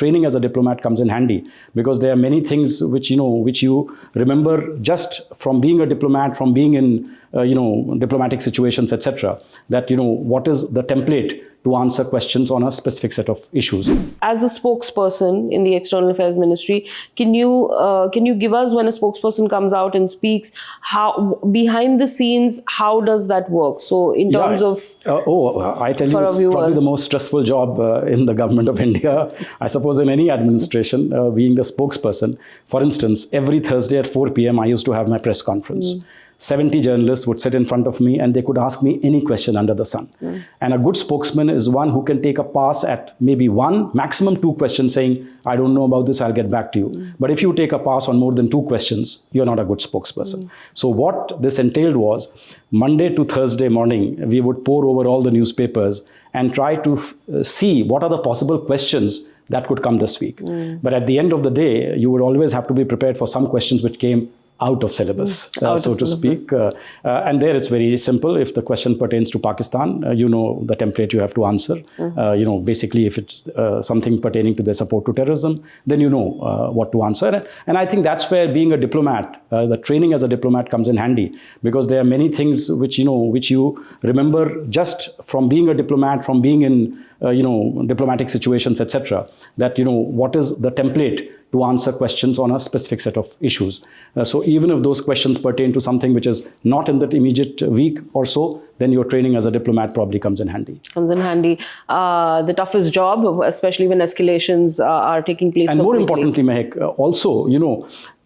training as a diplomat comes in handy, because there are many things which you remember just from being a diplomat, from being in diplomatic situations, etc. That what is the template to answer questions on a specific set of issues. As a spokesperson in the External Affairs Ministry, can you give us, when a spokesperson comes out and speaks, how behind the scenes, how does that work? So in terms of I tell you, it's probably the most stressful job in the government of India, I suppose in any administration, being the spokesperson. For instance, every Thursday at 4 p.m. I used to have my press conference. 70 journalists would sit in front of me and they could ask me any question under the sun. And a good spokesman is one who can take a pass at maybe one, maximum two questions, saying, I don't know about this, I'll get back to you. But if you take a pass on more than two questions, you're not a good spokesperson. So what this entailed was, Monday to Thursday morning, we would pore over all the newspapers and try to see what are the possible questions that could come this week. But at the end of the day, you would always have to be prepared for some questions which came out of syllabus, so to speak. And there it's very simple. If the question pertains to Pakistan, you know the template you have to answer. Basically, if it's something pertaining to their support to terrorism, then you know what to answer. And I think that's where being a diplomat, the training as a diplomat comes in handy, because there are many things which you remember just from being a diplomat, from being in diplomatic situations, etc. That what is the template to answer questions on a specific set of issues. So even if those questions pertain to something which is not in that immediate week or so, then your training as a diplomat probably comes in handy. Comes in handy. The toughest job, especially when escalations are taking place. And so more importantly, Mehak, also,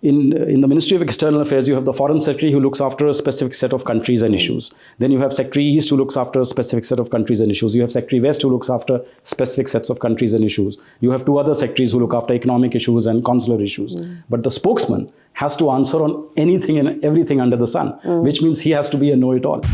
in the Ministry of External Affairs, you have the Foreign Secretary who looks after a specific set of countries and issues. Then you have Secretary East who looks after a specific set of countries and issues. You have Secretary West who looks after specific sets of countries and issues. You have two other secretaries who look after economic issues and consular issues. But the spokesman has to answer on anything and everything under the sun, which means he has to be a know-it-all.